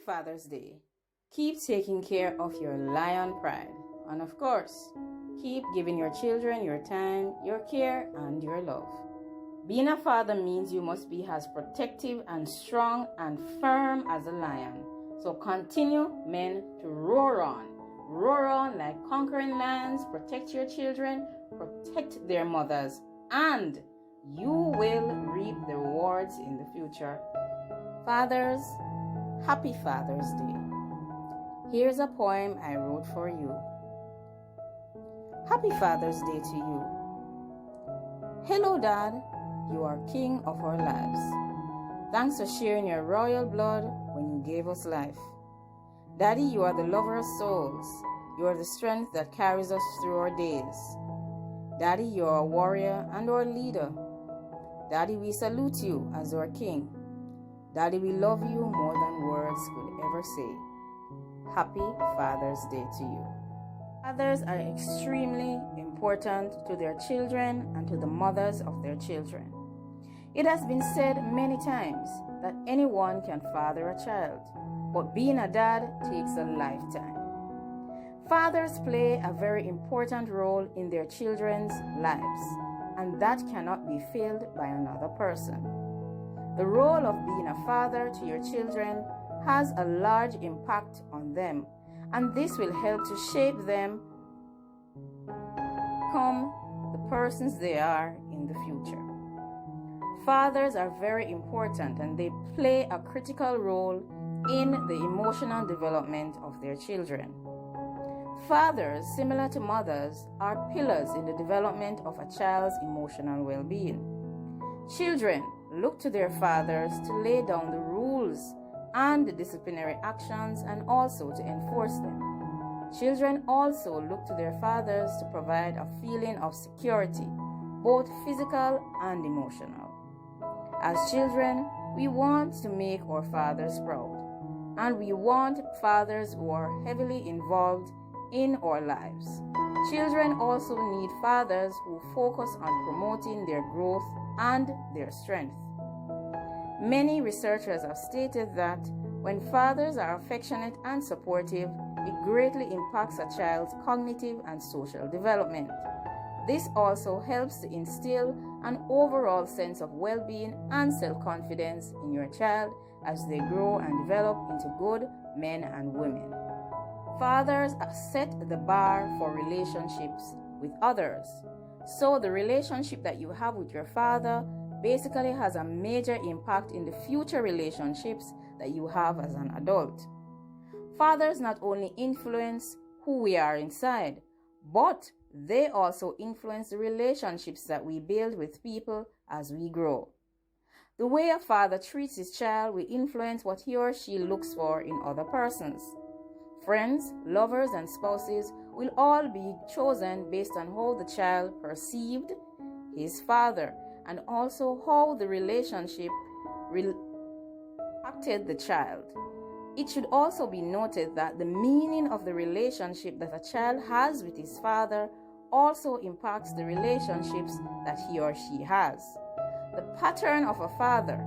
Father's Day. Keep taking care of your lion pride. And of course, keep giving your children your time, your care, and your love. Being a father means you must be as protective and strong and firm as a lion. So continue, men, to roar on like conquering lions. Protect your children, protect their mothers, and you will reap the rewards in the future. Fathers, happy Father's Day. Here's a poem I wrote for you. Happy Father's Day to you. Hello, Dad. You are king of our lives. Thanks for sharing your royal blood when you gave us life. Daddy, you are the lover of souls. You are the strength that carries us through our days. Daddy, you are a warrior and our leader. Daddy, we salute you as our king. Daddy, we love you more than words could ever say. Happy Father's Day to you. Fathers are extremely important to their children and to the mothers of their children. It has been said many times that anyone can father a child, but being a dad takes a lifetime. Fathers play a very important role in their children's lives, and that cannot be filled by another person. The role of being a father to your children has a large impact on them, and this will help to shape them become the persons they are in the future. Fathers are very important and they play a critical role in the emotional development of their children. Fathers, similar to mothers, are pillars in the development of a child's emotional well-being. Children look to their fathers to lay down the rules and the disciplinary actions and also to enforce them. Children also look to their fathers to provide a feeling of security, both physical and emotional. As children, we want to make our fathers proud, and we want fathers who are heavily involved in our lives. Children also need fathers who focus on promoting their growth and their strength. Many researchers have stated that when fathers are affectionate and supportive, it greatly impacts a child's cognitive and social development. This also helps to instill an overall sense of well-being and self-confidence in your child as they grow and develop into good men and women. Fathers set the bar for relationships with others. So the relationship that you have with your father basically has a major impact in the future relationships that you have as an adult. Fathers not only influence who we are inside, but they also influence the relationships that we build with people as we grow. The way a father treats his child will influence what he or she looks for in other persons. Friends, lovers, and spouses will all be chosen based on how the child perceived his father and also how the relationship impacted the child. It should also be noted that the meaning of the relationship that a child has with his father also impacts the relationships that he or she has. The pattern of a father,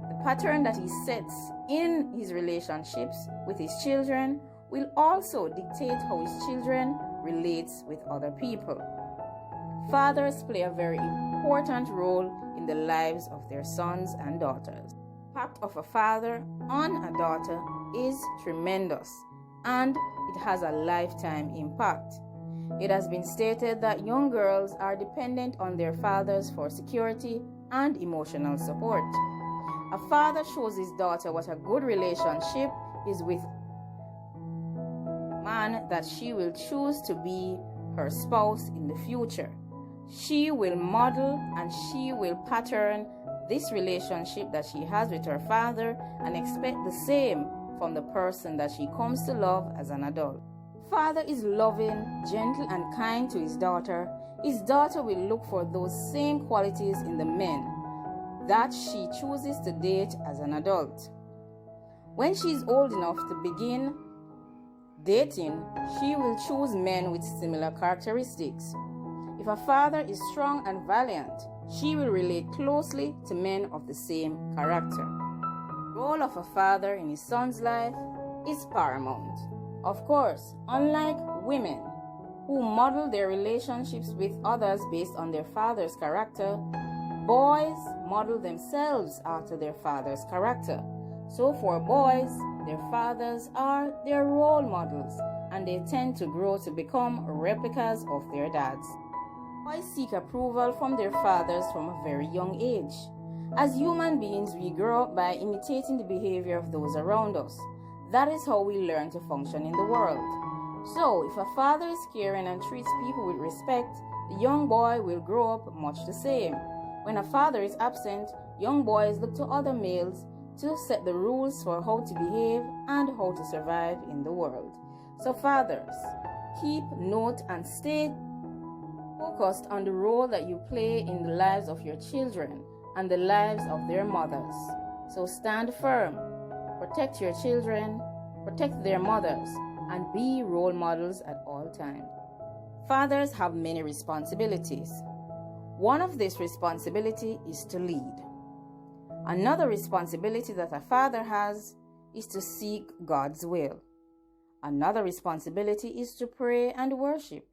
the pattern that he sets in his relationships with his children, will also dictate how his children relates with other people. Fathers play a very important role in the lives of their sons and daughters. The impact of a father on a daughter is tremendous, and it has a lifetime impact. It has been stated that young girls are dependent on their fathers for security and emotional support. A father shows his daughter what a good relationship is with a man that she will choose to be her spouse in the future. She will model and she will pattern this relationship that she has with her father and expect the same from the person that she comes to love as an adult. Father is loving, gentle, and kind to his daughter. His daughter will look for those same qualities in the men that she chooses to date as an adult. When she is old enough to begin dating, she will choose men with similar characteristics. If a father is strong and valiant, she will relate closely to men of the same character. The role of a father in his son's life is paramount. Of course, unlike women who model their relationships with others based on their father's character, boys model themselves after their father's character. So for boys, their fathers are their role models, and they tend to grow to become replicas of their dads. Boys seek approval from their fathers from a very young age. As human beings, we grow up by imitating the behavior of those around us. That is how we learn to function in the world. So, if a father is caring and treats people with respect, the young boy will grow up much the same. When a father is absent, young boys look to other males to set the rules for how to behave and how to survive in the world. So fathers, keep note and stay focused on the role that you play in the lives of your children and the lives of their mothers. So stand firm, protect your children, protect their mothers, and be role models at all times. Fathers have many responsibilities. One of these responsibilities is to lead. Another responsibility that a father has is to seek God's will. Another responsibility is to pray and worship.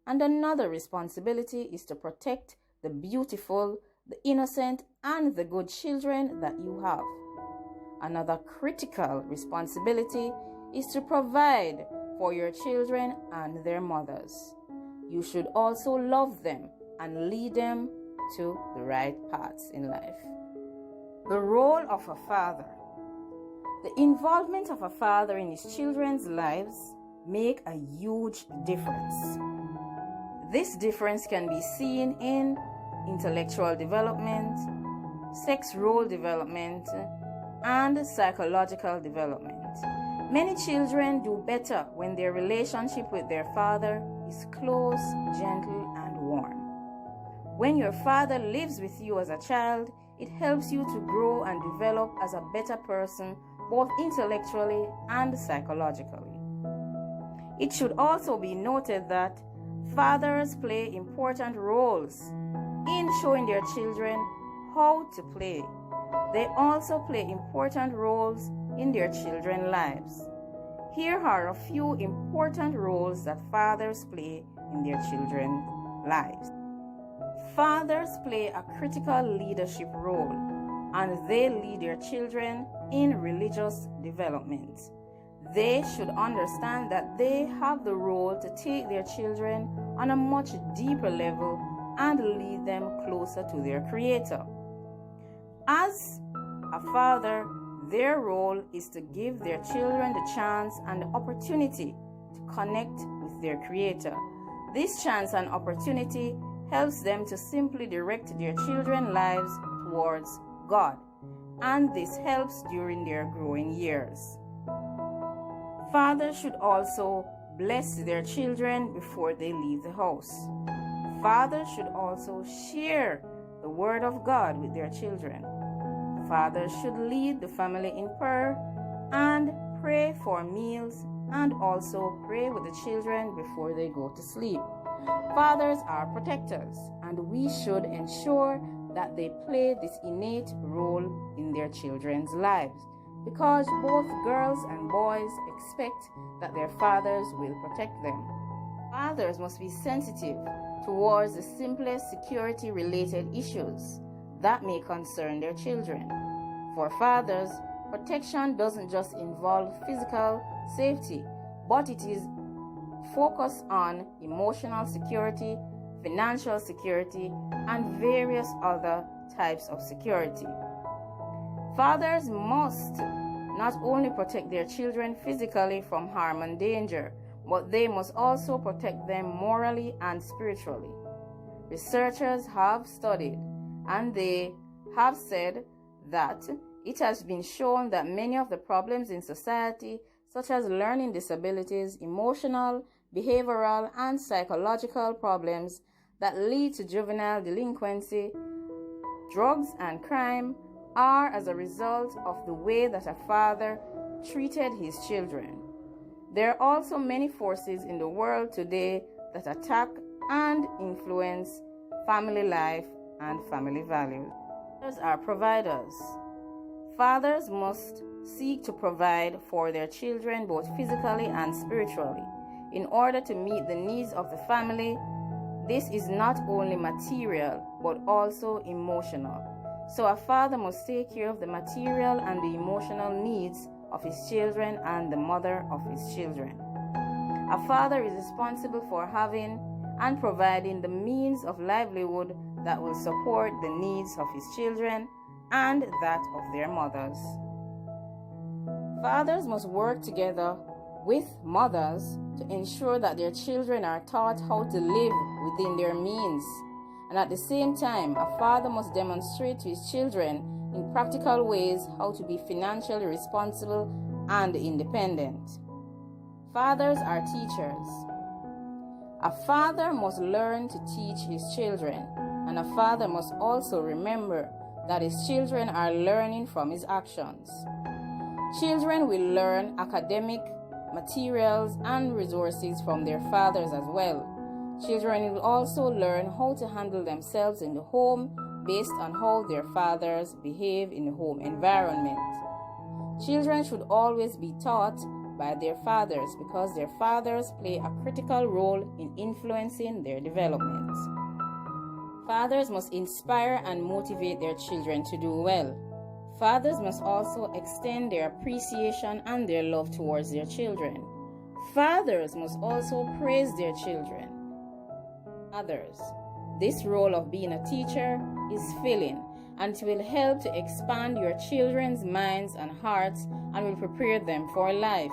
And another responsibility is to protect the beautiful, the innocent, and the good children that you have. Another critical responsibility is to provide for your children and their mothers. You should also love them and lead them to the right paths in life. The role of a father. The involvement of a father in his children's lives make a huge difference. This difference can be seen in intellectual development, sex role development, and psychological development. Many children do better when their relationship with their father is close, gentle, and warm. When your father lives with you as a child, it helps you to grow and develop as a better person, both intellectually and psychologically. It should also be noted that fathers play important roles in showing their children how to play. They also play important roles in their children's lives. Here are a few important roles that fathers play in their children's lives. Fathers play a critical leadership role, and they lead their children in religious development. They should understand that they have the role to take their children on a much deeper level and lead them closer to their Creator. As a father, their role is to give their children the chance and the opportunity to connect with their Creator. This chance and opportunity helps them to simply direct their children's lives towards God, and this helps during their growing years. Fathers should also bless their children before they leave the house. Fathers should also share the Word of God with their children. Fathers should lead the family in prayer and pray for meals, and also pray with the children before they go to sleep. Fathers are protectors, and we should ensure that they play this innate role in their children's lives, because both girls and boys expect that their fathers will protect them. Fathers must be sensitive towards the simplest security-related issues that may concern their children. For fathers, protection doesn't just involve physical safety, but it is focused on emotional security, financial security, and various other types of security. Fathers must not only protect their children physically from harm and danger, but they must also protect them morally and spiritually. Researchers have studied, and they have said that it has been shown that many of the problems in society, such as learning disabilities, emotional, behavioral, and psychological problems that lead to juvenile delinquency, drugs, and crime, are as a result of the way that a father treated his children. There are also many forces in the world today that attack and influence family life and family values. Fathers are providers. Fathers must seek to provide for their children both physically and spiritually in order to meet the needs of the family. This is not only material but also emotional. So a father must take care of the material and the emotional needs of his children and the mother of his children. A father is responsible for having and providing the means of livelihood that will support the needs of his children and that of their mothers. Fathers must work together with mothers to ensure that their children are taught how to live within their means. And at the same time, a father must demonstrate to his children in practical ways how to be financially responsible and independent. Fathers are teachers. A father must learn to teach his children, and a father must also remember that his children are learning from his actions. Children will learn academic materials and resources from their fathers as well. Children will also learn how to handle themselves in the home based on how their fathers behave in the home environment. Children should always be taught by their fathers because their fathers play a critical role in influencing their development. Fathers must inspire and motivate their children to do well. Fathers must also extend their appreciation and their love towards their children. Fathers must also praise their children. Others. This role of being a teacher is filling, and it will help to expand your children's minds and hearts and will prepare them for life.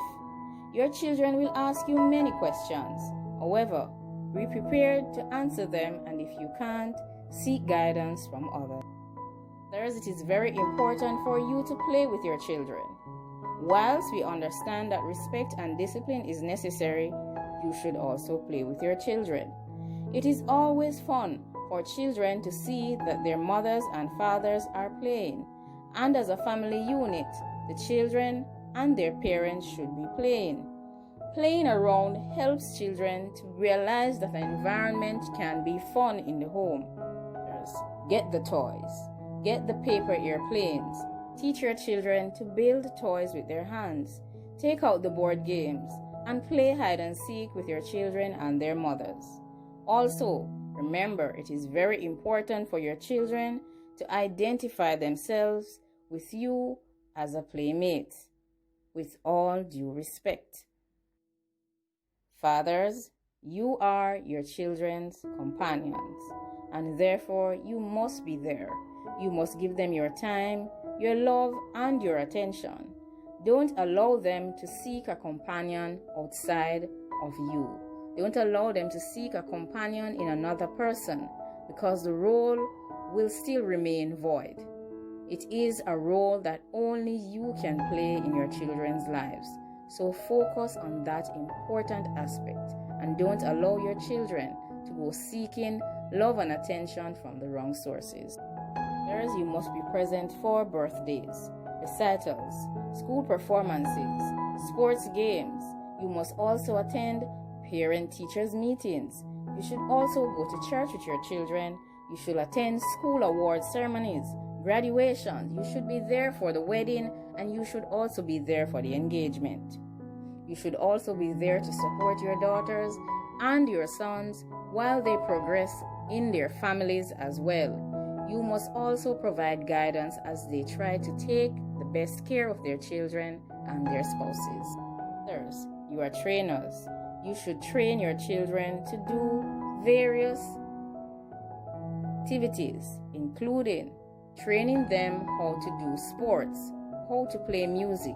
Your children will ask you many questions. However, be prepared to answer them, and if you can't, seek guidance from others. It is very important for you to play with your children. Whilst we understand that respect and discipline is necessary, you should also play with your children. It is always fun for children to see that their mothers and fathers are playing, and as a family unit, the children and their parents should be playing. Playing around helps children to realize that the environment can be fun in the home. Get the toys. Get the paper airplanes. Teach your children to build toys with their hands. Take out the board games and play hide and seek with your children and their mothers. Also, remember, it is very important for your children to identify themselves with you as a playmate, with all due respect. Fathers, you are your children's companions, and therefore you must be there. You must give them your time, your love, and your attention. Don't allow them to seek a companion outside of you. Don't allow them to seek a companion in another person, because the role will still remain void. It is a role that only you can play in your children's lives. So focus on that important aspect and don't allow your children to go seeking love and attention from the wrong sources. You must be present for birthdays, recitals, school performances, sports games. You must also attend parent-teachers meetings. You should also go to church with your children. You should attend school award ceremonies, graduations. You should be there for the wedding, and you should also be there for the engagement. You should also be there to support your daughters and your sons while they progress in their families as well. You must also provide guidance as they try to take the best care of their children and their spouses. Others, you are trainers. You should train your children to do various activities, including training them how to do sports, how to play music,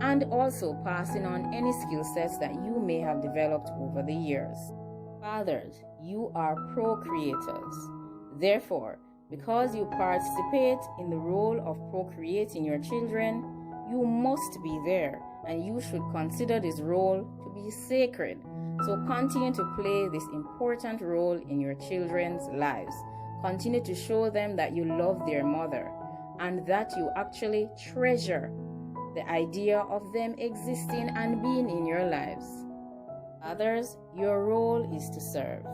and also passing on any skill sets that you may have developed over the years. Fathers, you are procreators. Therefore, because you participate in the role of procreating your children, you must be there, and you should consider this role to be sacred. So continue to play this important role in your children's lives. Continue to show them that you love their mother and that you actually treasure the idea of them existing and being in your lives. Others, your role is to serve.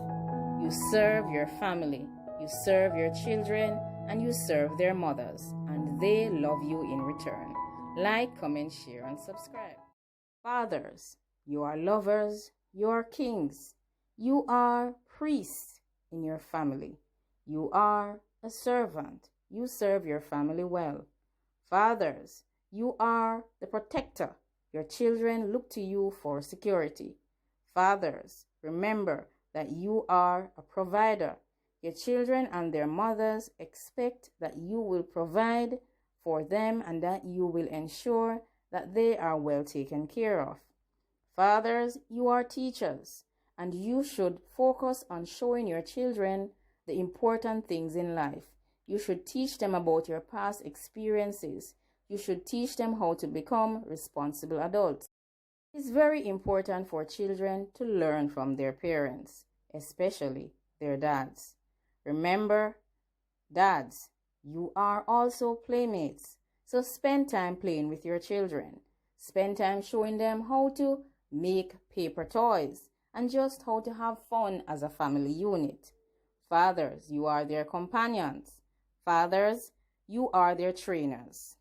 You serve your family, you serve your children, and you serve their mothers. And they love you in return. Like, comment, share, and subscribe. Fathers, you are lovers, you are kings, you are priests in your family. You are a servant, you serve your family well. Fathers, you are the protector. Your children look to you for security. Fathers, remember that you are a provider. Your children and their mothers expect that you will provide for them and that you will ensure that they are well taken care of. Fathers, you are teachers, and you should focus on showing your children the important things in life. You should teach them about your past experiences. You should teach them how to become responsible adults. It is very important for children to learn from their parents, especially their dads. Remember, dads, you are also playmates, so spend time playing with your children. Spend time showing them how to make paper toys and just how to have fun as a family unit. Fathers, you are their companions. Fathers, you are their trainers.